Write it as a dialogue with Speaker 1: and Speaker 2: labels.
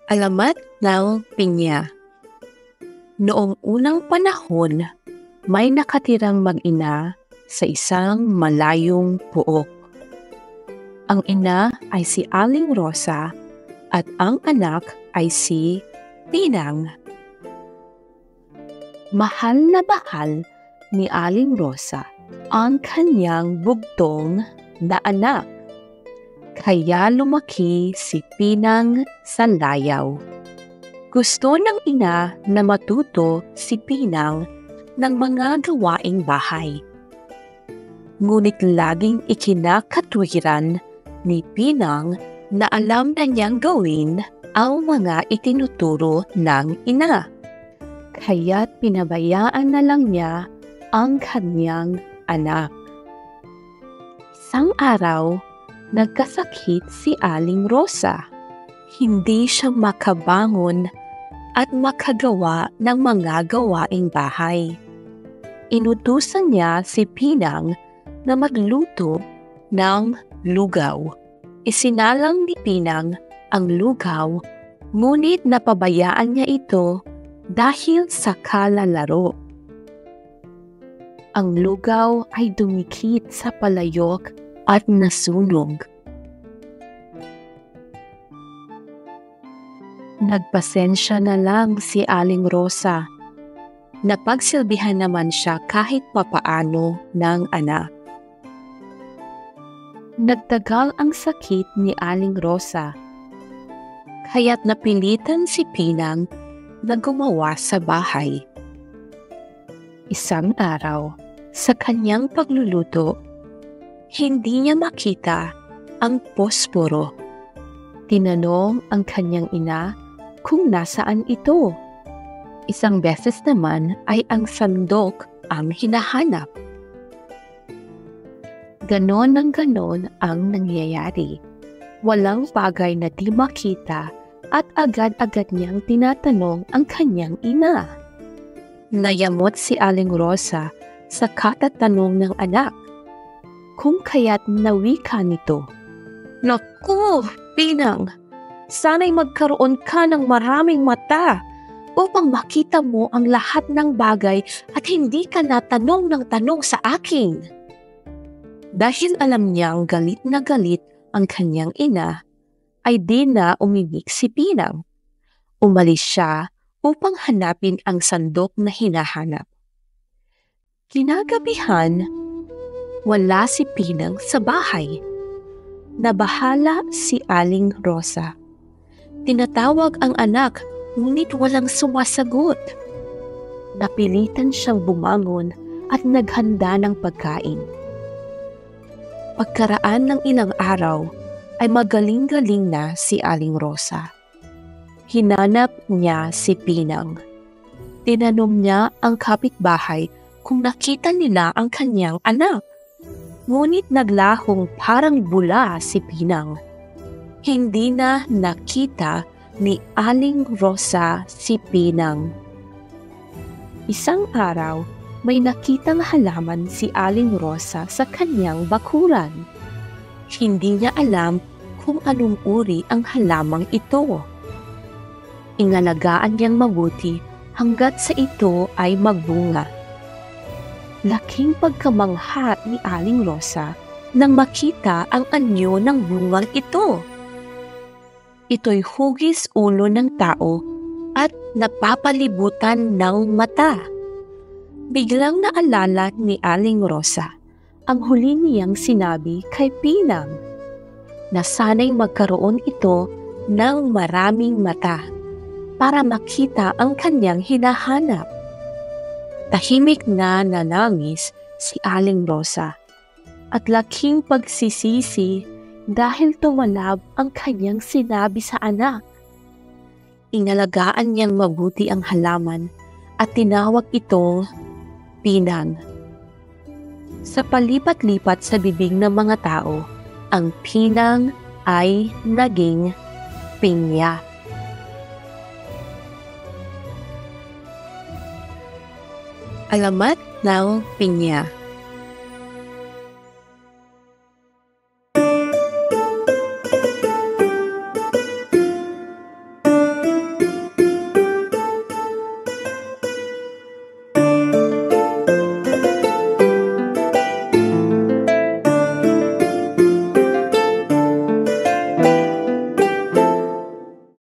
Speaker 1: Alamat ng pinya. Noong unang panahon, may nakatirang mag-ina sa isang malayong puok. Ang ina ay si Aling Rosa at ang anak ay si Pinang. Mahal na mahal ni Aling Rosa ang kanyang bugtong na anak. Kaya lumaki si Pinang sa layaw. Gusto ng ina na matuto si Pinang ng mga gawaing bahay. Ngunit laging ikinakatwiran ni Pinang na alam na niyang gawin ang mga itinuturo ng ina. Kaya't pinabayaan na lang niya ang kanyang anak. Isang araw, nagkasakit si Aling Rosa. Hindi siya makabangon at makagawa ng mga gawaing bahay. Inutusan niya si Pinang na magluto ng lugaw. Isinalang ni Pinang ang lugaw, ngunit napabayaan niya ito dahil sa kalalaro. Ang lugaw ay dumikit sa palayok at nasunog. Nagpasensya na lang si Aling Rosa. Napagsilbihan naman siya kahit papaano ng anak. Nagtagal ang sakit ni Aling Rosa, kaya't napilitan si Pinang na gumawa sa bahay. Isang araw, sa kanyang pagluluto, hindi niya makita ang posporo. Tinanong ang kanyang ina kung nasaan ito. Isang beses naman ay ang sandok ang hinahanap. Ganon ng ganon ang nangyayari. Walang bagay na di makita at agad-agad niyang tinatanong ang kanyang ina. Nayamot si Aling Rosa sa katatanong ng anak, kung kaya't nawika nito. Naku, Pinang! Sana'y magkaroon ka ng maraming mata upang makita mo ang lahat ng bagay at hindi ka natanong ng tanong sa akin. Dahil alam niyang galit na galit ang kanyang ina, ay di na umibig si Pinang. Umalis siya upang hanapin ang sandok na hinahanap. Kinagabihan, wala si Pinang sa bahay. Nabahala si Aling Rosa. Tinatawag ang anak, ngunit walang sumasagot. Napilitan siyang bumangon at naghanda ng pagkain. Pagkaraan ng ilang araw, ay magaling-galing na si Aling Rosa. Hinanap niya si Pinang. Tinanong niya ang kapitbahay kung nakita nila ang kanyang anak. Ngunit naglahong parang bula si Pinang. Hindi na nakita ni Aling Rosa si Pinang. Isang araw, may nakitang halaman si Aling Rosa sa kanyang bakuran. Hindi niya alam kung anong uri ang halamang ito. Ingalagaan niyang mabuti hanggat sa ito ay magbunga. Laking pagkamangha ni Aling Rosa nang makita ang anyo ng bungang ito. Ito'y hugis ulo ng tao at napapalibutan ng mata. Biglang naalala ni Aling Rosa ang huli niyang sinabi kay Pinang na sana'y magkaroon ito ng maraming mata para makita ang kanyang hinahanap. Tahimik na nanangis si Aling Rosa at laking pagsisisi dahil tumalab ang kanyang sinabi sa anak. Inalagaan niyang mabuti ang halaman at tinawag itong Pinang. Sa palipat-lipat sa bibig ng mga tao, ang Pinang ay naging pinya. Alamat ng pinya.